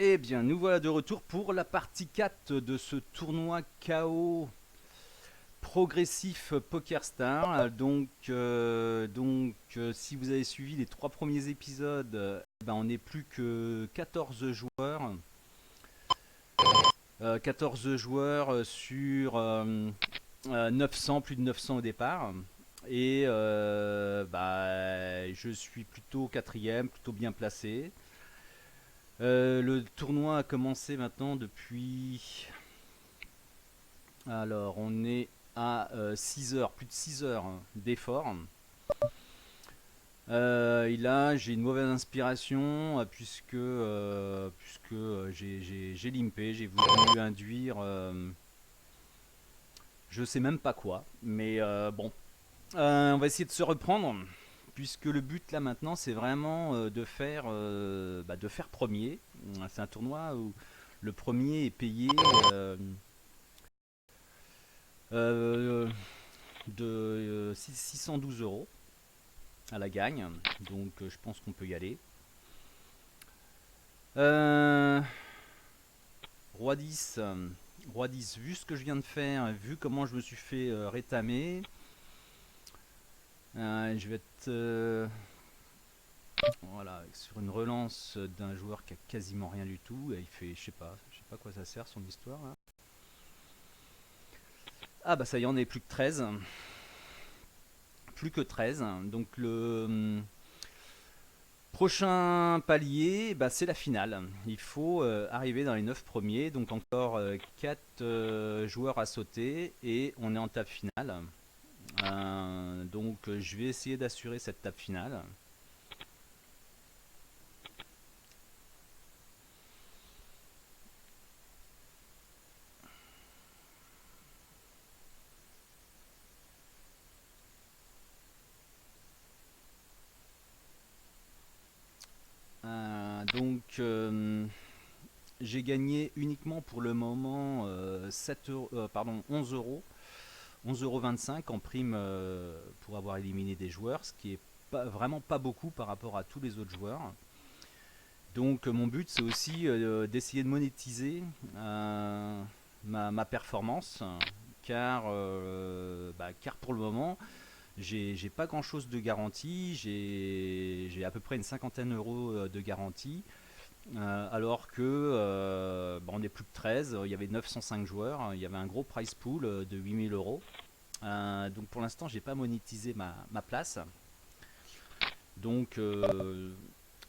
Eh bien, nous voilà de retour pour la partie 4 de ce tournoi KO progressif PokerStar. Si vous avez suivi les 3 premiers épisodes, on n'est plus que 14 joueurs. 14 joueurs sur 900, plus de 900 au départ. Et je suis plutôt quatrième, plutôt bien placé. Le tournoi a commencé maintenant depuis. Alors, on est à 6 heures, plus de 6 heures d'effort. Et là, j'ai une mauvaise inspiration puisque j'ai limpé, j'ai voulu induire je sais même pas quoi. Mais bon, on va essayer de se reprendre puisque le but là maintenant c'est vraiment de faire premier. C'est un tournoi où le premier est payé euh, euh, de 612 euros à la gagne. Donc je pense qu'on peut y aller. Euh, Roi 10. Roi 10, vu ce que je viens de faire, vu comment je me suis fait rétamer, je vais être voilà, sur une relance d'un joueur qui a quasiment rien du tout. Et il fait, je sais pas quoi ça sert son histoire là. Ah bah ça y en est, plus que 13. Plus que 13. Donc le prochain palier, bah, c'est la finale. Il faut arriver dans les 9 premiers. Donc encore 4 joueurs à sauter et on est en table finale. Je vais essayer d'assurer cette table finale. J'ai gagné uniquement pour le moment 11 euros. 11,25 € en prime pour avoir éliminé des joueurs, ce qui est vraiment pas beaucoup par rapport à tous les autres joueurs. Donc mon but c'est aussi d'essayer de monétiser ma performance, car pour le moment j'ai pas grand chose de garantie, j'ai à peu près une cinquantaine d'euros de garantie, alors que on est plus de 13, il y avait 905 joueurs, il y avait un gros prize pool de 8 000 euros. Donc pour l'instant, j'ai pas monétisé ma place. Donc, euh,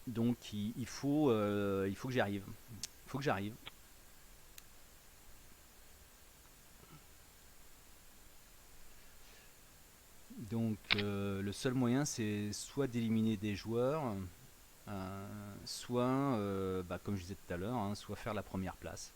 il faut que j'y arrive. Il faut que j'arrive. Le seul moyen, c'est soit d'éliminer des joueurs, soit, comme je disais tout à l'heure, hein, soit faire la première place.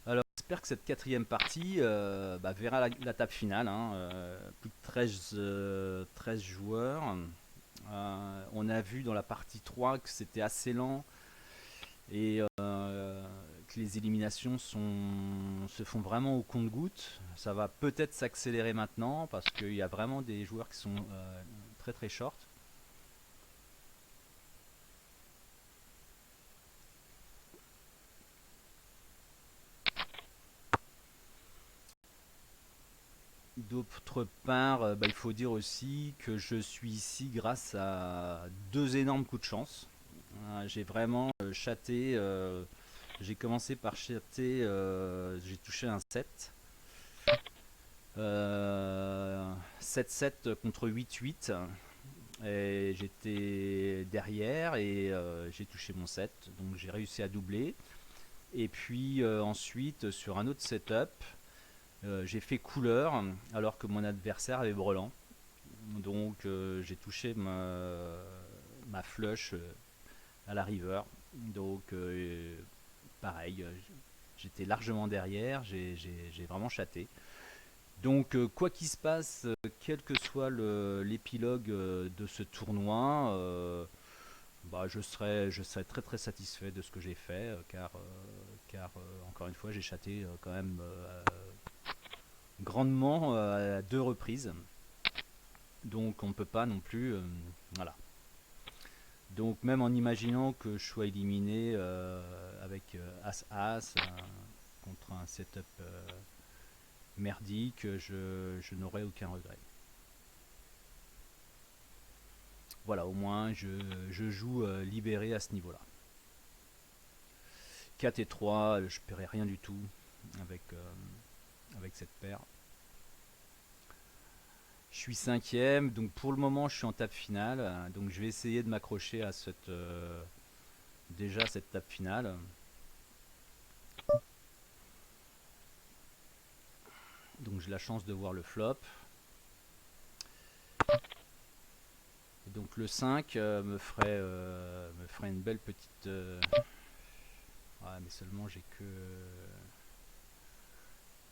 Alors, j'espère que cette quatrième partie verra la table finale, hein, plus de 13 joueurs. On a vu dans la partie 3 que c'était assez lent et que les éliminations se font vraiment au compte-gouttes. Ça va peut-être s'accélérer maintenant parce qu'il y a vraiment des joueurs qui sont très très short. D'autre part, il faut dire aussi que je suis ici grâce à deux énormes coups de chance. J'ai vraiment chaté. J'ai commencé par chater. J'ai touché un 7. 7-7 contre 8-8. Et j'étais derrière et j'ai touché mon 7. Donc j'ai réussi à doubler. Et puis ensuite, sur un autre setup, j'ai fait couleur alors que mon adversaire avait brelan. Donc j'ai touché ma flush à la river. Donc pareil, j'étais largement derrière, j'ai vraiment chaté. Donc quoi qu'il se passe, quel que soit l'épilogue de ce tournoi, je serai très très satisfait de ce que j'ai fait, car encore une fois j'ai chaté quand même grandement à 2 reprises. Donc on ne peut pas non plus. Voilà. Donc même en imaginant que je sois éliminé avec As-As contre un setup merdique, je n'aurai aucun regret. Voilà, au moins je joue libéré à ce niveau-là. 4 et 3, je ne paierai rien du tout avec cette paire. Je suis cinquième, donc pour le moment je suis en table finale. Donc je vais essayer de m'accrocher à déjà cette table finale. Donc j'ai la chance de voir le flop. Et donc le 5 me ferait une belle petite... Ouais, mais seulement j'ai que...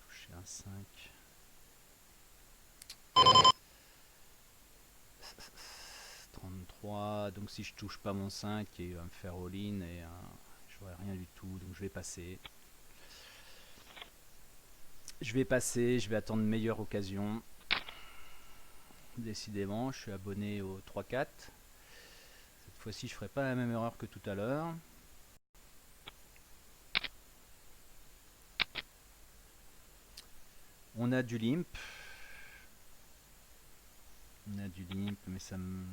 toucher un 5. 33, donc si je touche pas mon 5, il va me faire all-in et je vois rien du tout, donc je vais passer. Je vais attendre une meilleure occasion. Décidément, je suis abonné au 3-4. Cette fois-ci, je ferai pas la même erreur que tout à l'heure. On a du limp. Mais ça me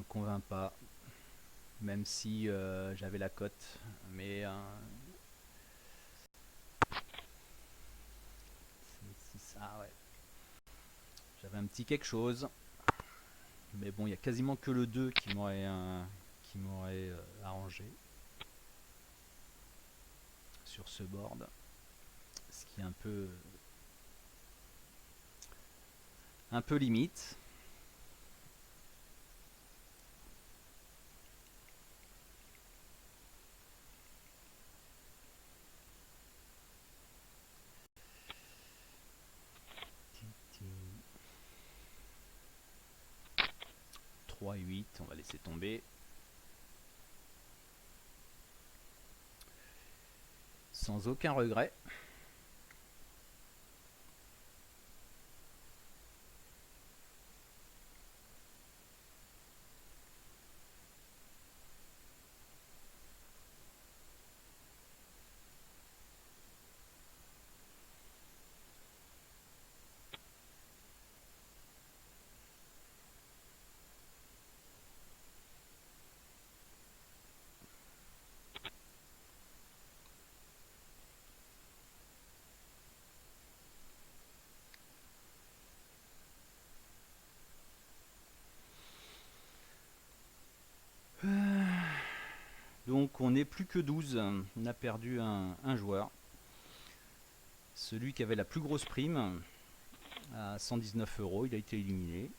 convainc pas. Même si j'avais la cote. Mais ah ouais. J'avais un petit quelque chose. Mais bon, il y a quasiment que le 2 qui m'aurait arrangé sur ce board. Ce qui est un peu limite. Et 8, on va laisser tomber. Sans aucun regret. Donc on n'est plus que 12. On a perdu un joueur. Celui qui avait la plus grosse prime à 119 €, il a été éliminé.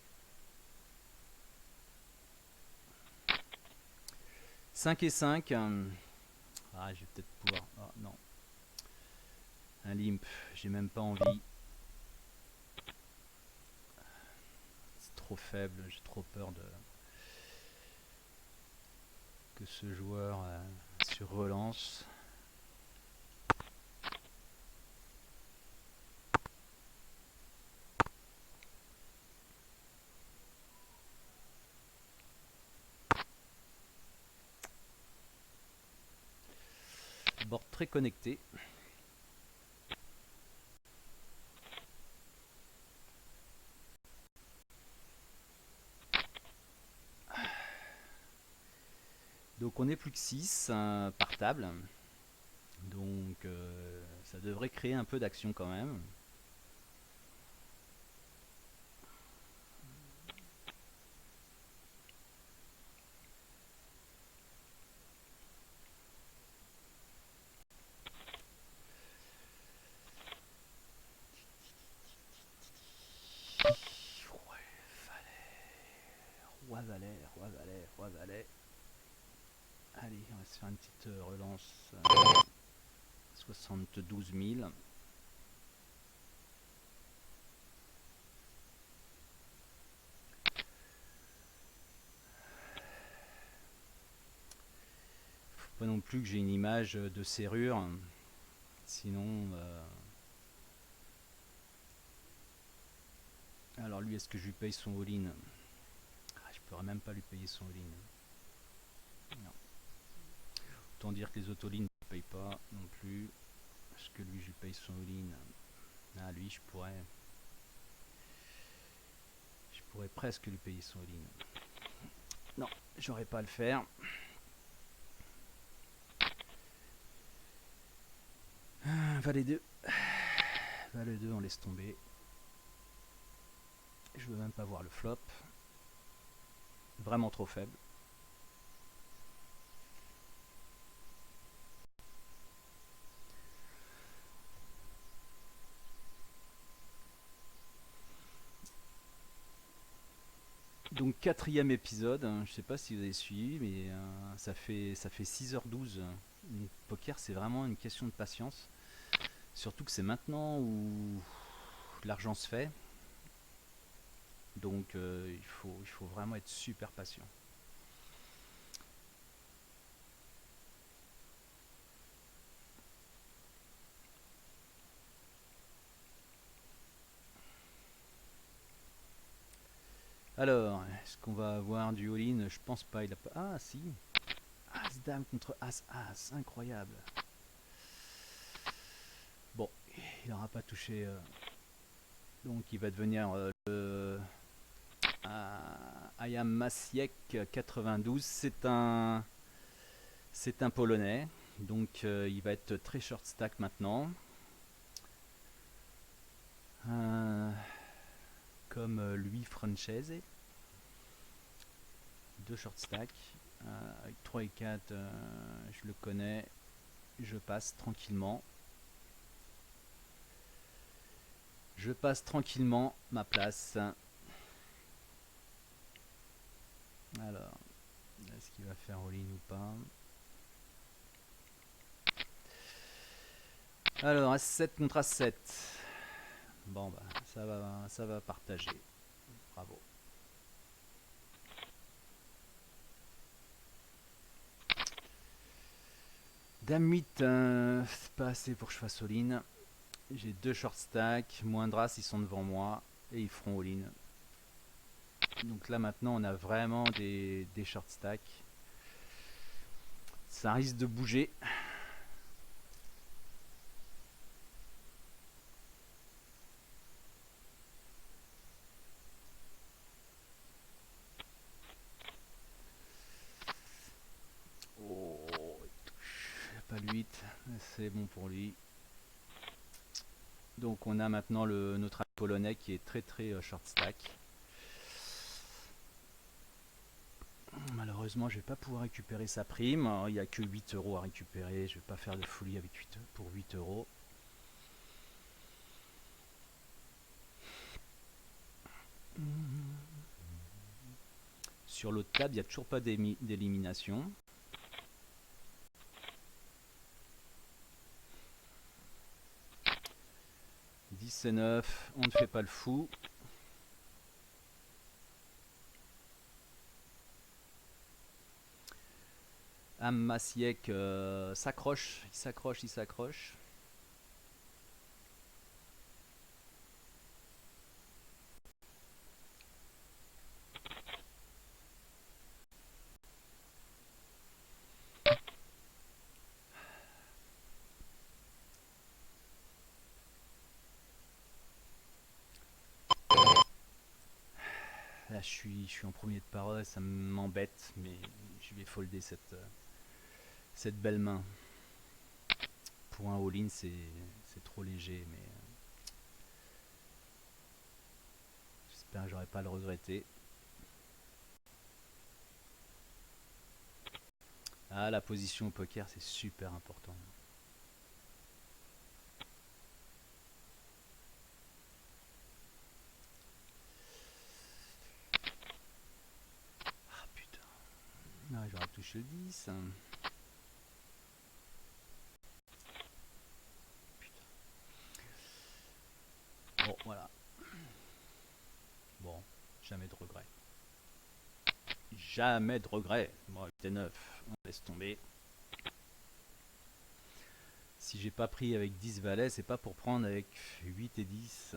5 et 5. Ah, je vais peut-être pouvoir... Ah, non. Un limp, j'ai même pas envie. C'est trop faible, j'ai trop peur que ce joueur sur relance. Board très connecté. Donc on n'est plus que 6 par table. Donc ça devrait créer un peu d'action quand même. Roi valet. Allez, on va se faire une petite relance. 72 000. Faut pas non plus que j'ai une image de serrure. Sinon, Alors lui, est-ce que je lui paye son all-in? Je pourrais même pas lui payer son all-in. Non. Autant dire que les autres all-in ne payent pas non plus. Est-ce que lui, je lui paye son all-in? Ah, lui, je pourrais presque lui payer son all-in. Non, j'aurais pas à le faire. Valet 2. Valet 2, on laisse tomber. Je veux même pas voir le flop. Vraiment trop faible. Donc quatrième épisode, je sais pas si vous avez suivi, mais ça fait 6h12. Donc, poker, c'est vraiment une question de patience. Surtout que c'est maintenant où l'argent se fait. Donc il faut vraiment être super patient. Alors, est-ce qu'on va avoir du all-in? Je pense pas. Il a pas. Ah si. As-Dame contre As-As. Incroyable. Bon, il n'aura pas touché. Donc il va devenir Ayam Masiek 92. C'est un Polonais. Donc il va être très short stack maintenant. Euh, comme Louis Francese. Deux short stack. Avec 3 et 4, je le connais. Je passe tranquillement. Je passe tranquillement ma place. Alors, est-ce qu'il va faire all-in ou pas? Alors, As7 contre As7. Bon, bah, ça va partager. Bravo. Dame 8, c'est pas assez pour que je fasse all-in. J'ai deux short stacks. Moindre As, ils sont devant moi. Et ils feront all-in. Donc là, maintenant, on a vraiment des short stacks. Ça risque de bouger. Oh, pas le 8. C'est bon pour lui. Donc on a maintenant notre ami polonais qui est très très short stack. Malheureusement, je vais pas pouvoir récupérer sa prime. Alors, il n'y a que 8 euros à récupérer. Je vais pas faire de folie avec 8 pour 8 euros. Sur l'autre table, il n'y a toujours pas d'élimination. 10 et 9, on ne fait pas le fou. Masiek s'accroche, il s'accroche. Là, je suis en premier de parole, ça m'embête, mais je vais folder cette belle main. Pour un all-in, c'est trop léger, mais j'espère que j'aurai pas à le regretter. Ah, la position au poker, c'est super important. Ah putain. Ah, j'aurais touché le 10. Putain. Bon, voilà. Bon, jamais de regret. Jamais de regret. Bon, 8 et 9, on laisse tomber. Si j'ai pas pris avec 10 valets, c'est pas pour prendre avec 8 et 10.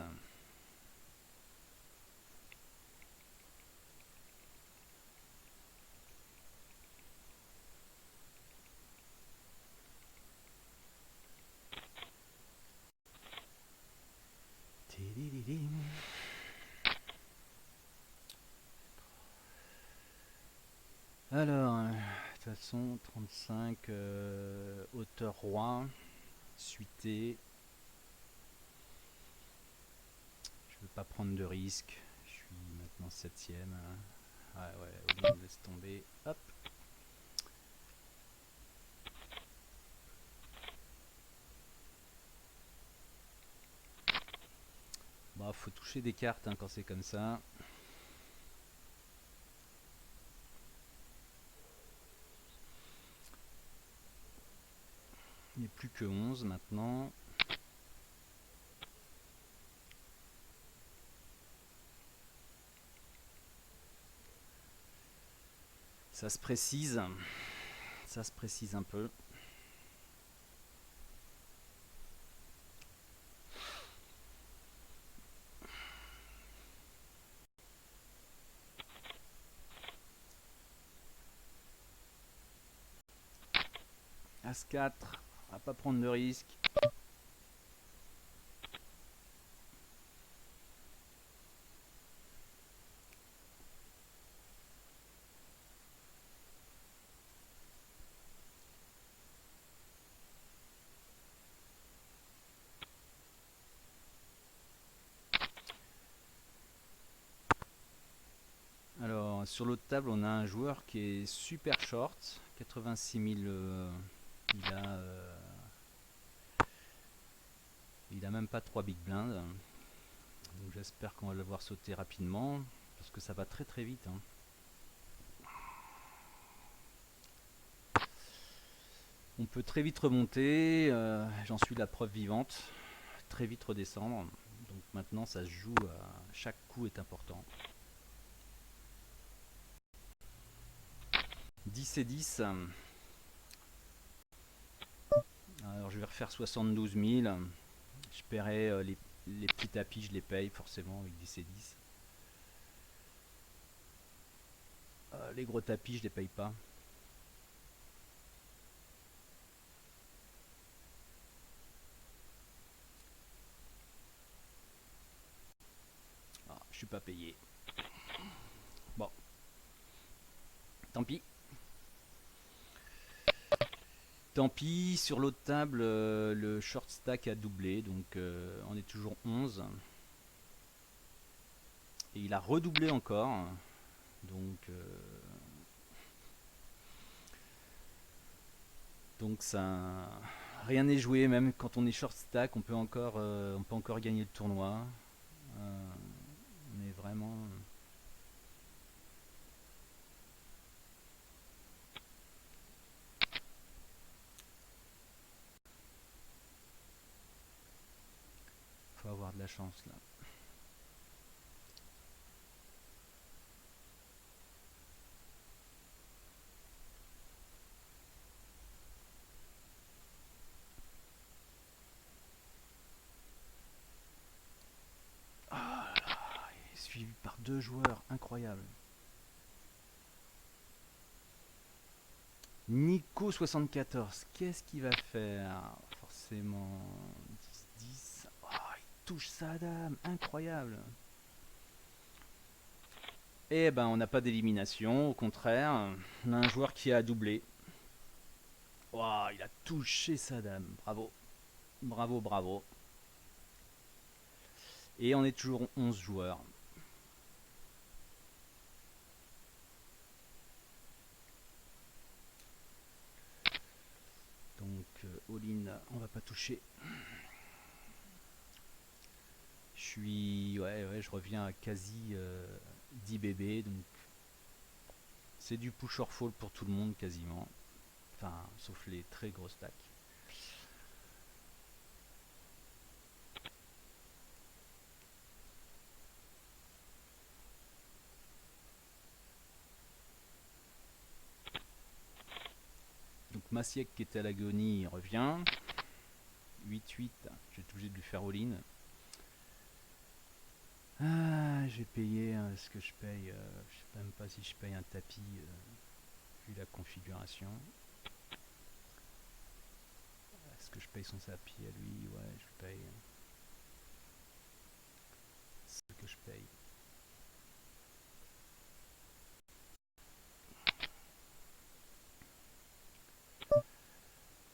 Alors, de toute façon, 35, hauteur roi, suité. Je veux pas prendre de risque. Je suis maintenant 7ème. Ah ouais, on laisse tomber. Hop. Bah, faut toucher des cartes hein, quand c'est comme ça. Il n'est plus que 11 maintenant. Ça se précise. Ça se précise un peu. As-4, on va pas prendre de risque. Alors, sur l'autre table, on a un joueur qui est super short. 86 000. Il a même pas 3 big blinds. Donc j'espère qu'on va le voir sauter rapidement. Parce que ça va très très vite. Hein. On peut très vite remonter. J'en suis la preuve vivante. Très vite redescendre. Donc maintenant, ça se joue. Chaque coup est important. 10 et 10. Alors je vais refaire 72 000. Je paierai les petits tapis, je les paye forcément avec 10 et 10. Les gros tapis, je les paye pas. Ah, je suis pas payé. Bon, tant pis. Tant pis, sur l'autre table, le short stack a doublé, donc on est toujours 11. Et il a redoublé encore. Donc ça, rien n'est joué, même quand on est short stack, on peut encore gagner le tournoi. On est vraiment... Faut avoir de la chance là. Suivi par 2 joueurs, incroyable. Nico74, qu'est-ce qu'il va faire? Forcément 10-10. Oh, il touche sa dame, incroyable. Eh ben, on n'a pas d'élimination, au contraire, on a un joueur qui a doublé. Oh, il a touché sa dame, bravo. Bravo, bravo. Et on est toujours 11 joueurs. Donc, all-in, on va pas toucher. Je reviens à quasi 10 bébés, donc c'est du push or fall pour tout le monde quasiment. Enfin, sauf les très gros stacks. Donc Massiek qui était à l'agonie, il revient. 8-8, j'ai été obligé de lui faire all-in. Ah, j'ai payé ce que je paye. Je sais même pas si je paye un tapis vu la configuration. Est-ce que je paye son tapis à lui? Ouais, je paye. que je paye.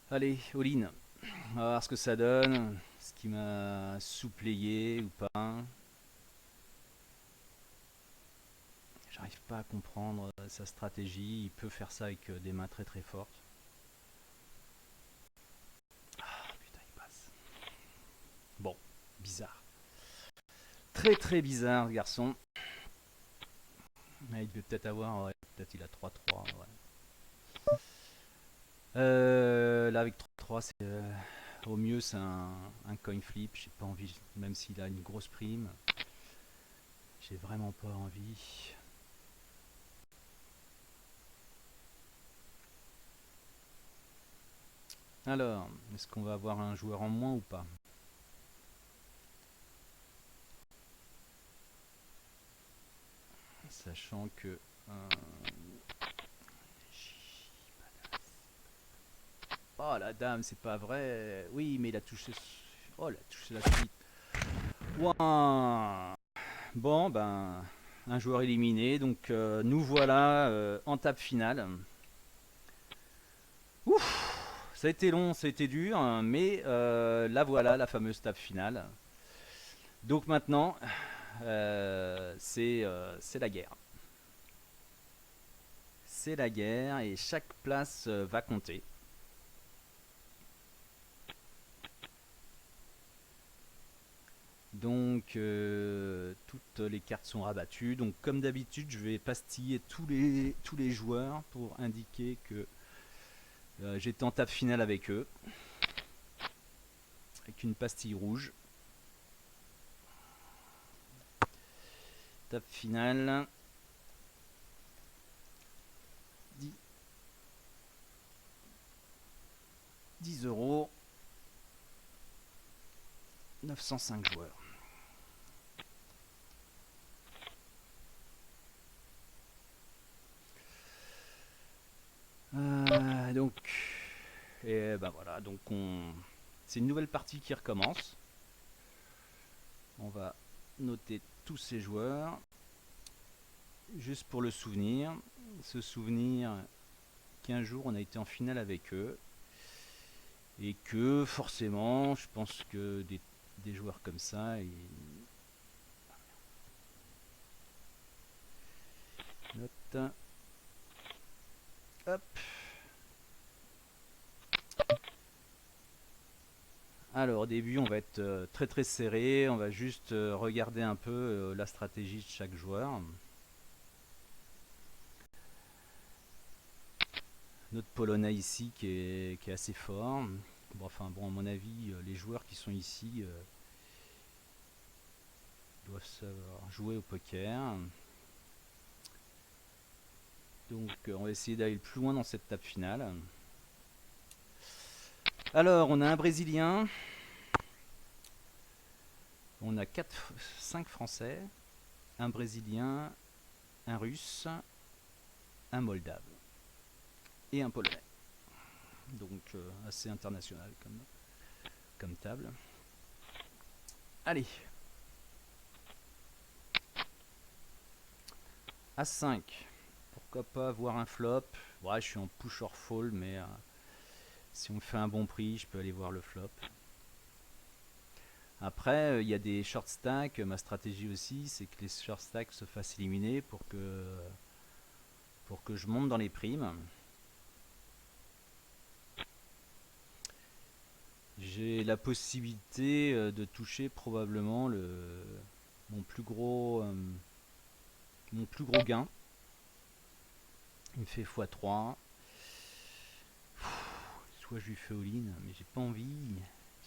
Allez, all-in. On va voir ce que ça donne. Ce qui m'a suppléé ou pas. J'arrive pas à comprendre sa stratégie. Il peut faire ça avec des mains très très fortes. Ah putain, il passe. Bon, bizarre. Très très bizarre, ce garçon. Il devait peut-être avoir. Ouais, peut-être il a 3-3. Ouais. Là, avec 3-3, c'est. Au mieux, c'est un coin flip. J'ai pas envie, même s'il a une grosse prime. J'ai vraiment pas envie. Alors, est-ce qu'on va avoir un joueur en moins ou pas? Sachant que... Oh la dame, c'est pas vrai. Oui, mais il a touché... Oh, il a touché la suite. Ouah. Bon, ben... Un joueur éliminé. Donc, nous voilà en table finale. Ouf! Ça a été long, ça a été dur, hein, mais la voilà, la fameuse table finale. Donc maintenant, c'est la guerre. C'est la guerre et chaque place va compter. Donc toutes les cartes sont rabattues. Donc comme d'habitude, je vais pastiller tous les joueurs pour indiquer que j'étais en table finale avec eux. Avec une pastille rouge. Table finale. 10 euros. 905 joueurs. Donc, et ben voilà, donc c'est une nouvelle partie qui recommence. On va noter tous ces joueurs, juste pour le souvenir, se souvenir qu'un jour on a été en finale avec eux, et que forcément, je pense que des joueurs comme ça, note, hop. Alors au début on va être très très serré, on va juste regarder un peu la stratégie de chaque joueur. Notre Polonais ici qui est assez fort. Bon, enfin bon, à mon avis, les joueurs qui sont ici doivent savoir jouer au poker. Donc on va essayer d'aller le plus loin dans cette table finale. Alors on a un Brésilien. On a 5 Français. Un Brésilien. Un Russe. Un Moldave. Et un Polonais. Donc assez international comme table. Allez. A5. Pourquoi pas avoir un flop. Ouais, je suis en push or fall, mais si on me fait un bon prix, je peux aller voir le flop. Après, il y a des short stacks. Ma stratégie aussi, c'est que les short stacks se fassent éliminer pour que je monte dans les primes. J'ai la possibilité de toucher probablement mon plus gros gain. Il me fait x3. Soit je lui fais all-in, mais j'ai pas envie.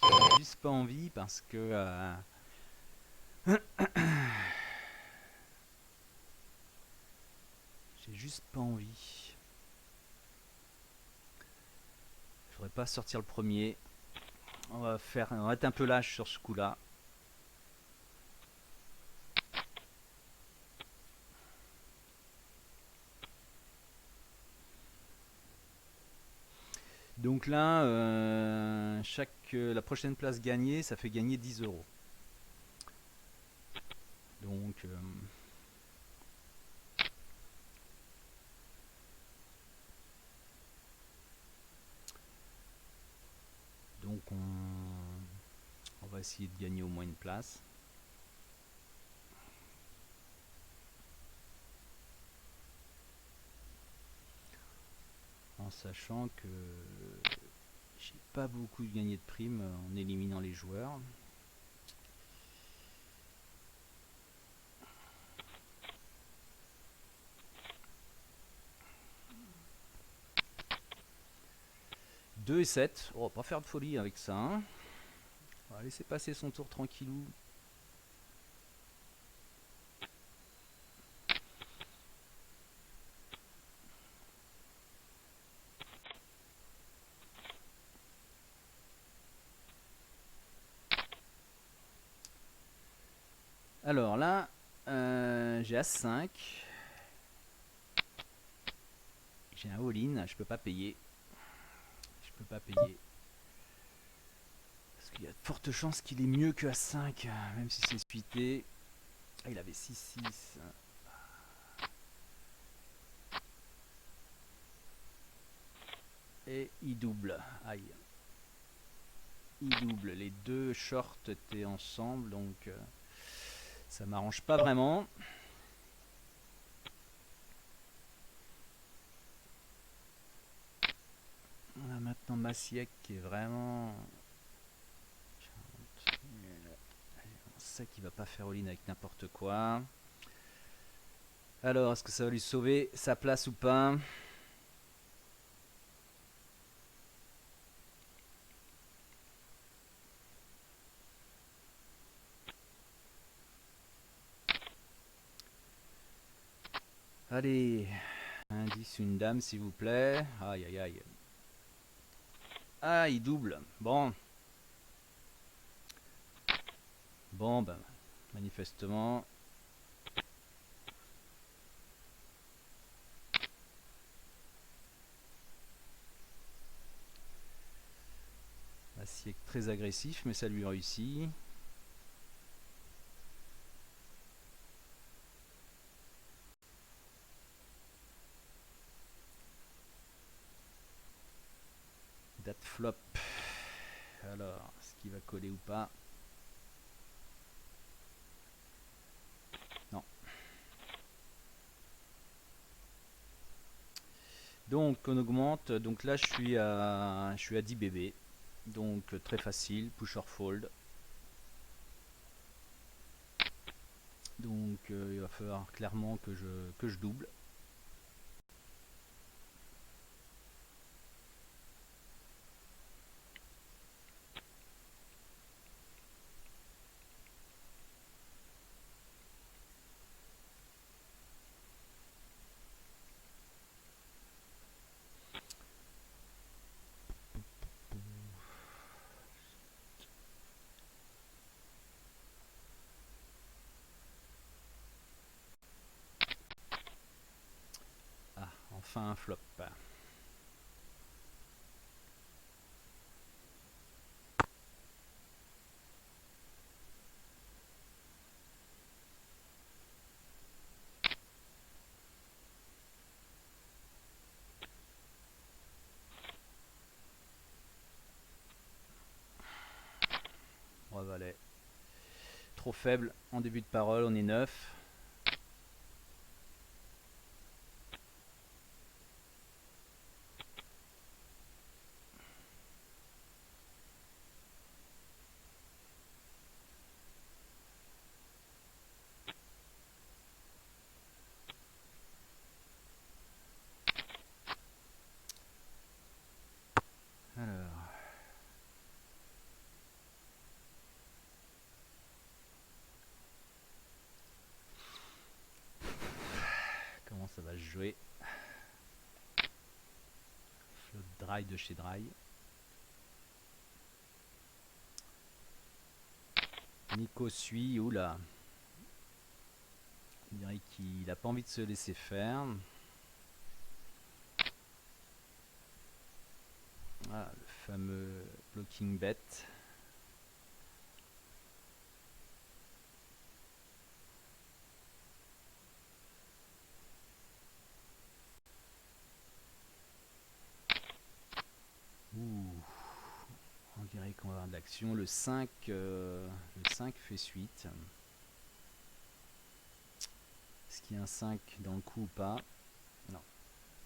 J'ai juste pas envie parce que j'ai juste pas envie. Je voudrais pas sortir le premier. On va être un peu lâche sur ce coup-là. Donc là, la prochaine place gagnée, ça fait gagner 10 euros. Donc on va essayer de gagner au moins une place. En sachant que j'ai pas beaucoup gagné de primes en éliminant les joueurs. « 2 et 7. On va pas faire de folie avec ça. Hein. On va laisser passer son tour tranquillou. Alors là, j'ai As5. J'ai un all-in, je peux pas payer. Je peux pas payer. Parce qu'il y a de fortes chances qu'il est mieux que As5, même si c'est suité. Ah, il avait 6-6. Et il double. Aïe. Il double. Les deux shorts étaient ensemble, donc ça m'arrange pas vraiment. On a maintenant Massiek qui est vraiment... On sait qu'il va pas faire all-in avec n'importe quoi. Alors, est-ce que ça va lui sauver sa place ou pas? Allez, un 10, une dame s'il vous plaît. Aïe aïe aïe. Ah, il double. Bon. Bon, ben, manifestement. Massiek très agressif, mais ça lui réussit. Date flop. Alors, est-ce qu'il va coller ou pas? Non. Donc on augmente. Donc là je suis à 10 bébés. Donc très facile, push or fold. Donc il va falloir clairement que je double. Ah, enfin un flop. Roi valet. Trop faible en début de parole, on est 9. Alors. Comment ça va se jouer? Float dry de chez Dry. Nico suit, oula. On dirait qu'il n'a pas envie de se laisser faire. Ah, le fameux blocking bet. de l'action. Le 5 fait suite. Est-ce qu'il y a un 5 dans le coup ou pas? Non,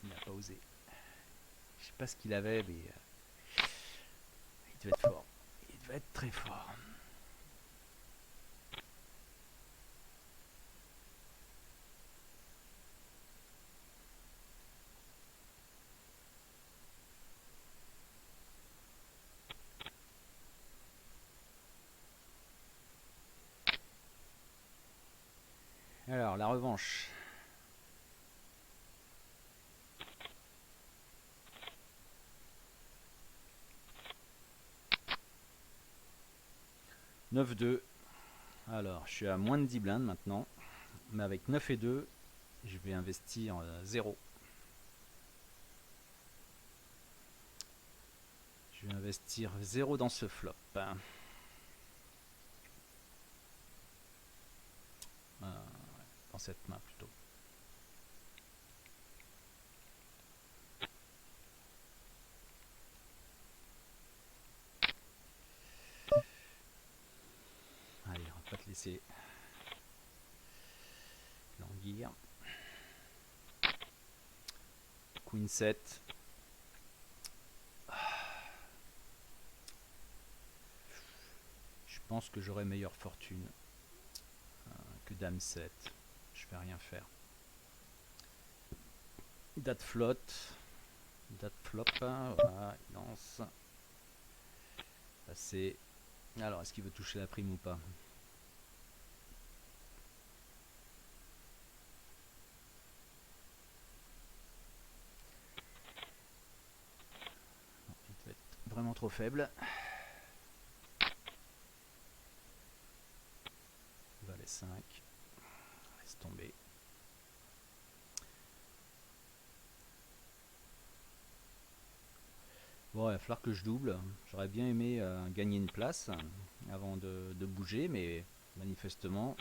il n'a pas osé. Je sais pas ce qu'il avait, mais il devait être fort. Il devait être très fort. Alors, la revanche. « 9-2. Alors, je suis à moins de 10 blindes maintenant. Mais avec 9 et 2, je vais investir 0. Je vais investir 0 dans ce flop. Dans cette main plutôt. Allez, on va pas te laisser languir. Queen 7. Je pense que j'aurai meilleure fortune que Dame 7. Je vais rien faire. Date flotte. Date flop. Voilà, il lance. Passer. Alors, est-ce qu'il veut toucher la prime ou pas? Non, il doit être vraiment trop faible. Valet 5. Laisse tomber. Bon, il va falloir que je double. J'aurais bien aimé gagner une place avant de bouger, mais manifestement,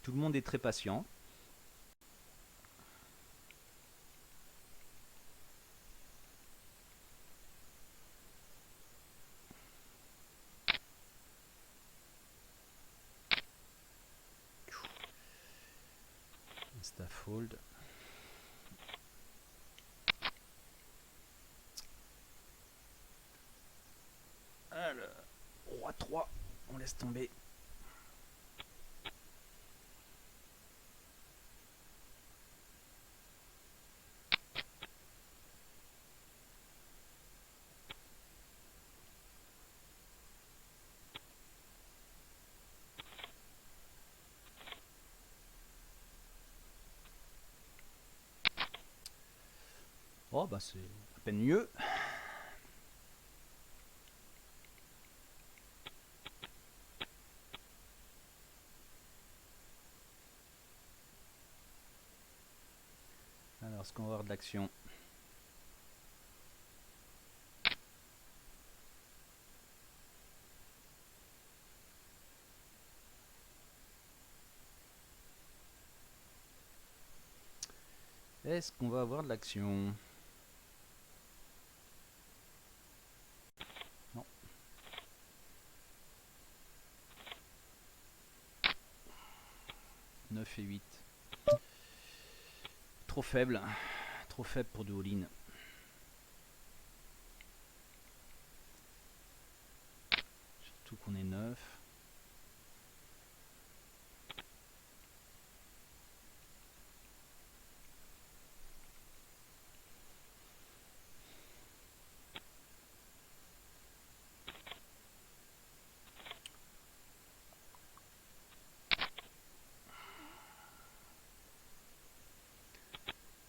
tout le monde est très patient. Instafold. Alors, roi 3, on laisse tomber. Oh, bah c'est à peine mieux. Alors, est-ce qu'on va avoir de l'action? Est-ce qu'on va avoir de l'action? Non. « 9 et 8. Trop faible. Trop faible pour du all-in. Surtout qu'on est 9.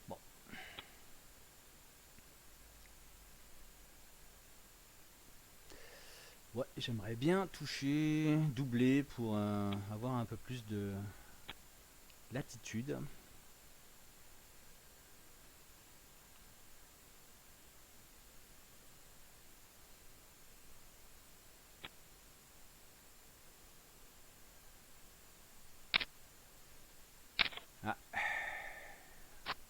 Bon. Ouais, j'aimerais bien toucher, doubler pour avoir un peu plus de latitude. Ah.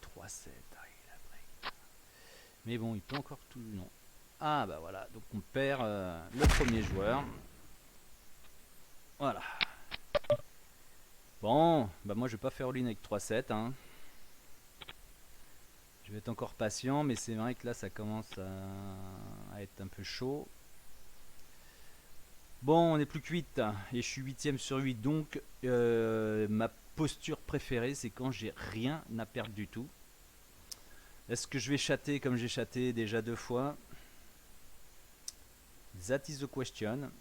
3-7. Ah, il a break. Mais bon, il peut encore tout... Non. Ah bah voilà, donc on perd le premier joueur. Voilà. Bon, bah moi je vais pas faire all-in avec 3-7. Hein. Je vais être encore patient, mais c'est vrai que là ça commence à être un peu chaud. Bon, on n'est plus que 8 hein, et je suis 8ème sur 8, donc ma posture préférée c'est quand j'ai rien à perdre du tout. Est-ce que je vais chatter comme j'ai chatté déjà 2 fois? That is the question.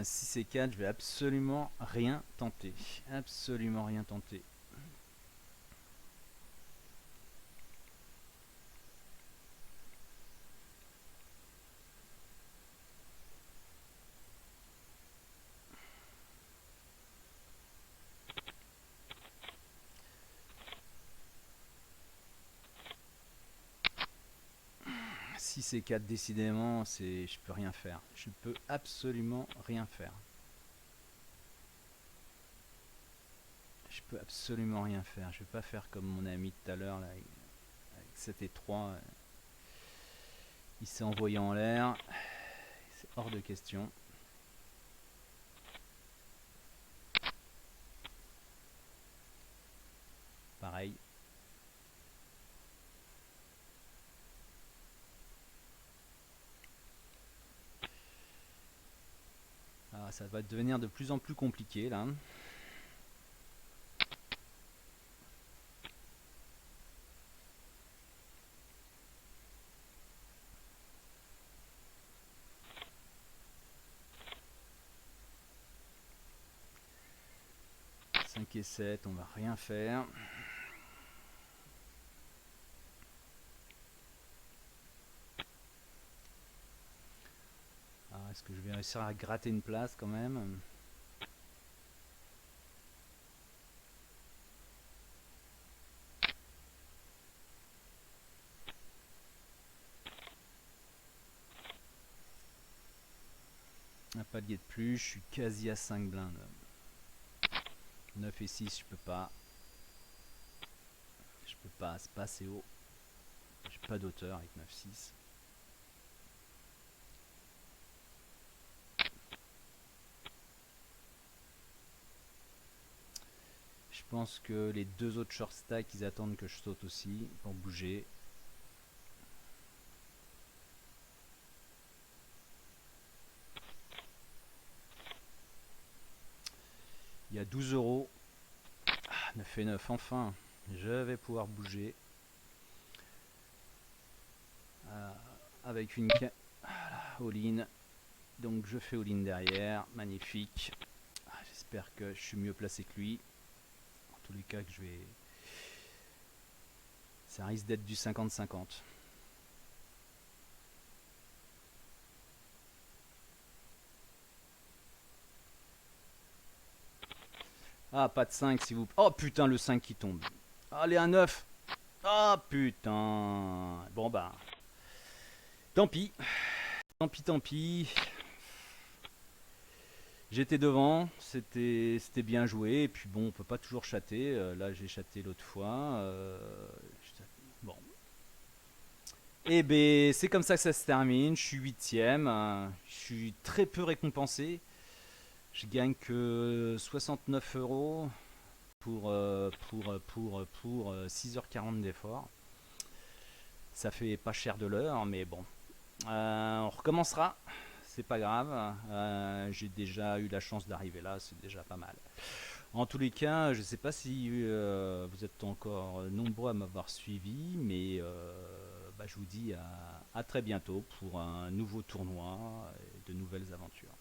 Si c'est 4, je vais absolument rien tenter. Absolument rien tenter. Si c'est 4, décidément, je peux rien faire. Je peux absolument rien faire. Je peux absolument rien faire. Je vais pas faire comme mon ami tout à l'heure avec 7 et 3. Il s'est envoyé en l'air. C'est hors de question. Pareil. Ah, ça va devenir de plus en plus compliqué là. Et 7, on va rien faire. Est-ce que je vais réussir à gratter une place quand même? Un palier de plus, je suis quasi à 5 blindes. 9 et 6, je peux pas. Je peux pas, c'est pas assez haut. J'ai pas d'auteur avec 9-6. Je pense que les 2 autres short stacks, ils attendent que je saute aussi pour bouger. Il y a 12 euros. 9 et 9, enfin. Je vais pouvoir bouger. Avec une all-in. Donc je fais all-in derrière. Magnifique. J'espère que je suis mieux placé que lui. En tous les cas, que je vais. Ça risque d'être du 50-50. Ah, pas de 5 si vous. Oh putain, le 5 qui tombe. Allez, un 9. Ah putain. Bon bah. Tant pis. Tant pis, tant pis. J'étais devant, c'était bien joué, et puis bon, on peut pas toujours chatter. Là, j'ai chatté l'autre fois. Bon. Et ben, c'est comme ça que ça se termine. Je suis 8ème. Je suis très peu récompensé. Je gagne que 69 euros pour 6h40 d'effort. Ça fait pas cher de l'heure, mais bon. On recommencera. C'est pas grave. J'ai déjà eu la chance d'arriver là, c'est déjà pas mal. En tous les cas, je ne sais pas si vous êtes encore nombreux à m'avoir suivi, mais je vous dis à très bientôt pour un nouveau tournoi et de nouvelles aventures.